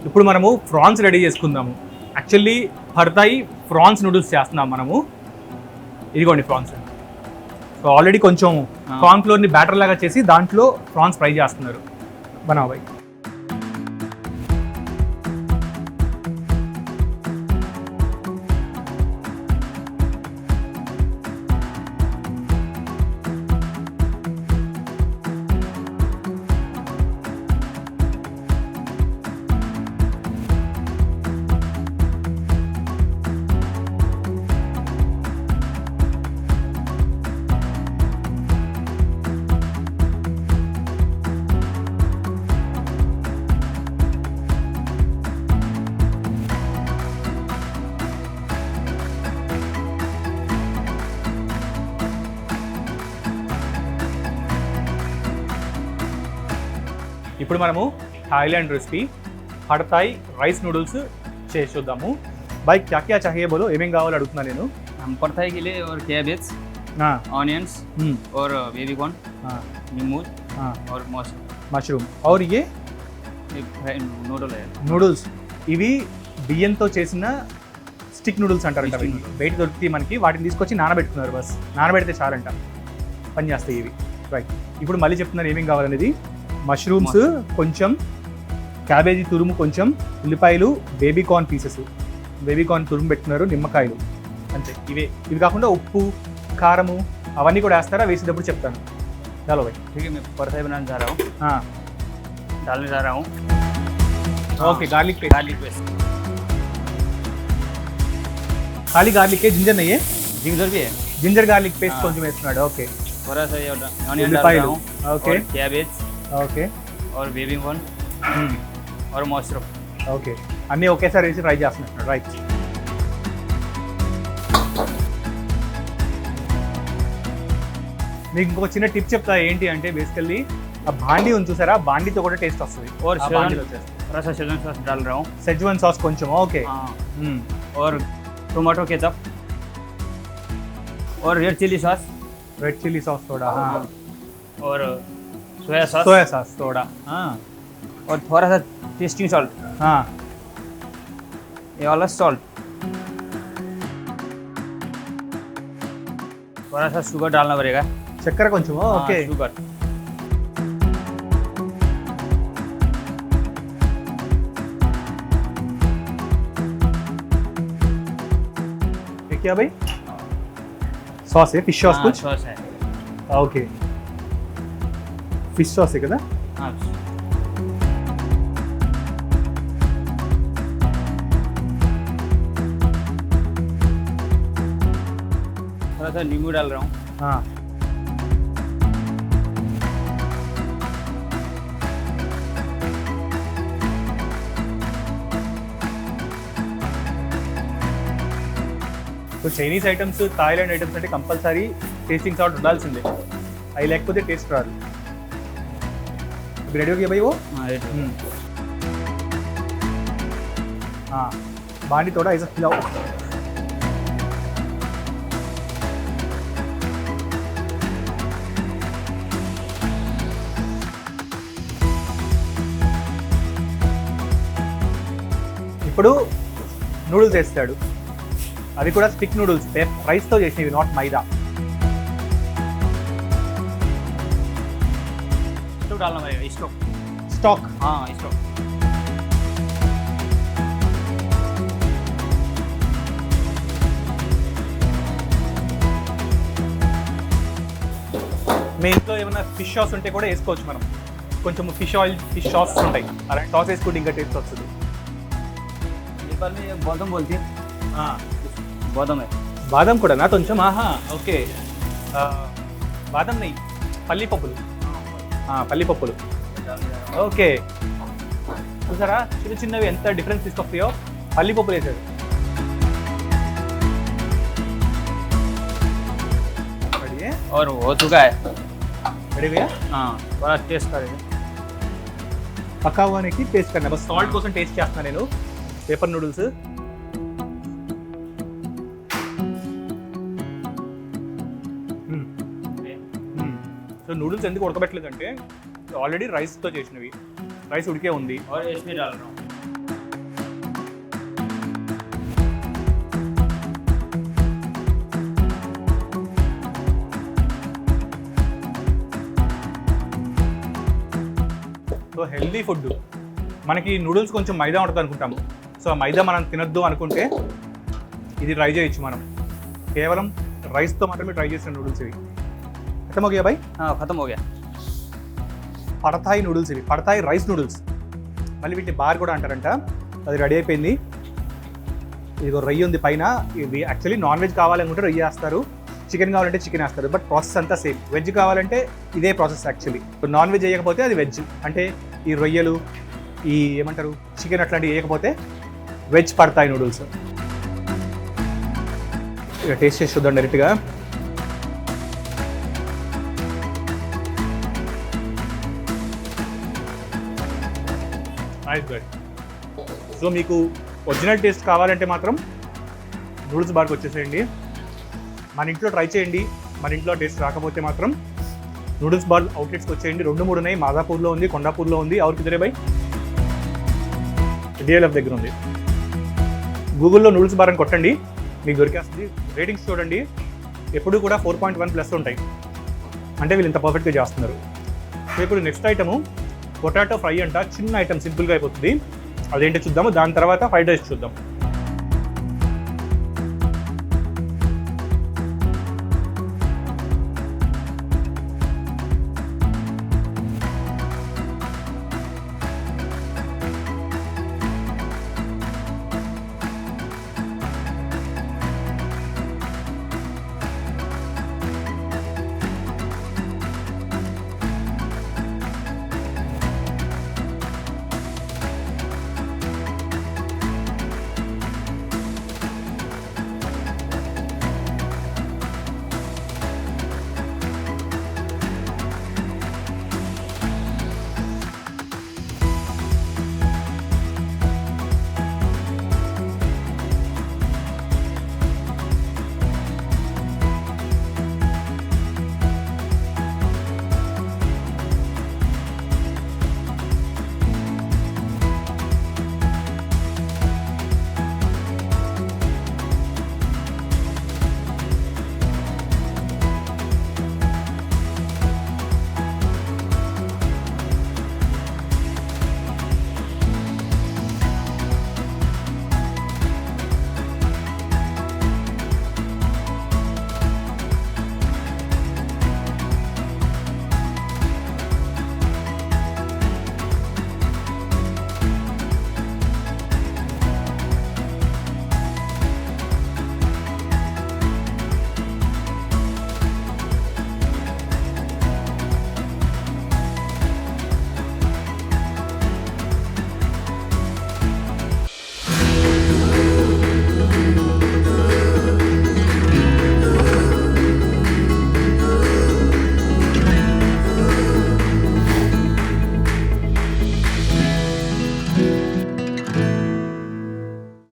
ఇప్పుడు మనము France ready చేసుకుందాము. యాక్చువల్లీ భర్తాయి ఫ్రాన్స్ నూడిల్స్ చేస్తున్నాం మనము. ఇదిగోండి ఫ్రాన్స్. సో ఆల్రెడీ కొంచెం కార్న్ ఫ్లోర్ని బ్యాటర్ లాగా చేసి దాంట్లో ఫ్రాన్స్ ఫ్రై చేస్తున్నారు బనాబాయ్. ఇప్పుడు మనము థాయిలాండ్ రెసిపీ పడతాయి రైస్ నూడిల్స్ చేసి చూద్దాము. బాయ్ క్యా క్యా చాహియే బోలో, ఏమేం కావాలో అడుగుతున్నా నేను. पड़ता है के लिए और कैबेज, ऑनियन्स और बेबी कॉर्न, नींबू और మష్రూమ్ और ये नूडल है. నూడిల్స్ ఇవి బియ్యంతో చేసిన స్టిక్ నూడిల్స్ అంటారంట. బయట దొరికితే మనకి వాటిని తీసుకొచ్చి నానబెట్టుకున్నారు. బస్ నానబెడితే చాలంట, పని చేస్తాయి ఇవి. రైట్, ఇప్పుడు మళ్ళీ చెప్తున్నారు ఏమేం కావాలనేది. మష్రూమ్స్ కొంచెం, క్యాబేజీ తురుము కొంచెం, ఉల్లిపాయలు, baby corn pieces, baby corn తురుము పెట్టుకున్నారు, నిమ్మకాయలు, అంతే. ఇవి కాకుండా ఉప్పు, కారము అవన్నీ కూడా వేస్తారా? వేసేటప్పుడు చెప్తాను. చలో భాయ్. ठीक है, मैं पड़ता बनाने जा रहा हूँ, डालने जा रहा हूँ. Okay, garlic paste. ఖాళీ గార్లిక్, జింజర్ నయ్యే? जिंजर भी है, జింజర్ గార్లిక్ పేస్ట్ కొంచెం వేస్తున్నాడు. ఓకే, थोड़ा सा ये ऑनियन डाल रहा हूँ. ओके, कैबेज, ఓకే, और बेबी कॉर्न और मशरूम. ఓకే, అన్నీ ఒకేసారి వేసి ఫ్రై చేస్తున్నాడు. రైట్. మీకు ఇంకొక చిన్న టిప్ చెప్తా. ఏంటి అంటే బేసికల్లీ ఆ బాండీ ఉంది చూసారా, బాండీతో కూడా టేస్ట్ వస్తుంది. और थोड़ा सा शेजवान सॉस डाल रहा हूँ. సెజ్వాన్ సాస్ కొంచెం. ఓకే, और टोमेटो केचप और red chilli sauce, red chilli sauce తోడా, और सोया सॉस, సోయా సాస్ తోడా, और थोड़ा सा टेस्टिंग सॉल्ट, ये वाला सॉल्ट, थोड़ा सा शुगर डालना पड़ेगा. చక్కెర కొంచెం. Okay, sugar. क्या भाई? सॉस है, फिश सॉस कुछ? सॉस है. ఓకే, ఫిష్ సాస్ కదా. थोड़ा सा नींबू डाल रहा हूँ. So Chinese items, Thailand items అంటే కంపల్సరీ టేస్టింగ్ సాల్ట్ ఉండాల్సిందే. అవి లేకపోతే టేస్ట్ రాదు. రెడీ ఓకే భయ్? బాండి తోడా ఐసా ఖిలాओ. ఇప్పుడు నూడిల్స్ వేస్తాడు. అది కూడా స్టిక్ నూడిల్స్, రైస్తో చేసినవి, నాట్ మైదా. स्टॉक डालना पड़ेगा. स्टॉक. స్టాక్. स्टॉक. మీ ఇంట్లో ఏమైనా ఫిష్ సాస్ ఉంటే కూడా వేసుకోవచ్చు మనం. కొంచెం ఫిష్ ఆయిల్, ఫిష్ సాస్ ఉంటాయి, అలాంటి సాస్ వేసుకుంటే ఇంకా టేస్ట్ వస్తుంది. नेपाल में बादाम बोलती है. బాదం బాదం కూడా నా కొంచెం. ఓకే, బాదం నెయ్యి, పల్లిపప్పులు. పల్లిపప్పులు. ఓకే, చూసారా చిన్న చిన్నవి ఎంత డిఫరెన్స్ తీసుకొస్తాయో. పల్లిపప్పులు వేసాడు. और हो चुका है. రెడీ భయ్యా? थोड़ा टेस्ट करेगा. పక్కా హోనేకి టేస్ట్ కన్నా బస్ సాల్ట్ కోసం టేస్ట్ చేస్తున్నా నేను. Paper noodles. సో నూడిల్స్ ఎందుకు ఉడకబెట్టలేదంటే ఆల్రెడీ రైస్తో చేసినవి, రైస్ ఉడికే ఉంది. और इसमें डाल रहा हूँ. Healthy food. మనకి నూడిల్స్ కొంచెం మైదా ఉంటుంది అనుకుంటాము. సో ఆ మైదా మనం తినొద్దు అనుకుంటే ఇది ట్రై చేయొచ్చు మనం. కేవలం రైస్తో మాత్రమే ట్రై చేసిన నూడిల్స్ ఇవి. ఖతం ఓకే బాయ్? ఖతం हो गया. పడతాయి నూడిల్స్ ఇవి, పడతాయి రైస్ నూడిల్స్. మళ్ళీ వీటిని బార్ కూడా అంటారంట. అది రెడీ అయిపోయింది. ఇదిగో రొయ్య ఉంది పైన. ఇవి యాక్చువల్లీ నాన్ వెజ్ కావాలనుకుంటే రొయ్య వేస్తారు, చికెన్ కావాలంటే చికెన్ వేస్తారు. బట్ ప్రాసెస్ అంతా సేమ్. వెజ్ కావాలంటే ఇదే ప్రాసెస్ యాక్చువల్లీ. నాన్ వెజ్ వేయకపోతే అది వెజ్. అంటే ఈ రొయ్యలు, ఈ ఏమంటారు చికెన్ అట్లాంటివి వేయకపోతే వెజ్ పడతాయి నూడిల్స్. ఇక టేస్ట్ చేసి చూద్దాం డైరెక్ట్గా. Nice good. సో మీకు ఒరిజినల్ టేస్ట్ కావాలంటే మాత్రం నూడిల్స్ బార్కి వచ్చేసేయండి. మన ఇంట్లో ట్రై చేయండి. మన ఇంట్లో టేస్ట్ రాకపోతే మాత్రం నూడిల్స్ బార్ అవుట్లెట్స్కి వచ్చేయండి. 2-3 ఉన్నాయి. మాదాపూర్లో ఉంది, కొండాపూర్లో ఉంది. ఎవరికి ఇద్దరే బై డిఎల్ఎఫ్ దగ్గర ఉంది. గూగుల్లో నూడిల్స్ బార్ అని కొట్టండి, మీకు దొరికేస్తుంది. రేటింగ్స్ చూడండి, ఎప్పుడు కూడా 4.1+ ఉంటాయి. అంటే వీళ్ళు ఇంత పర్ఫెక్ట్గా చేస్తున్నారు. సో ఇప్పుడు నెక్స్ట్ ఐటము పొటాటో ఫ్రై అంట. చిన్న ఐటమ్, సింపుల్గా అయిపోతుంది. అదేంటో చూద్దాము. దాని తర్వాత ఫ్రైడ్ రైస్ చూద్దాం.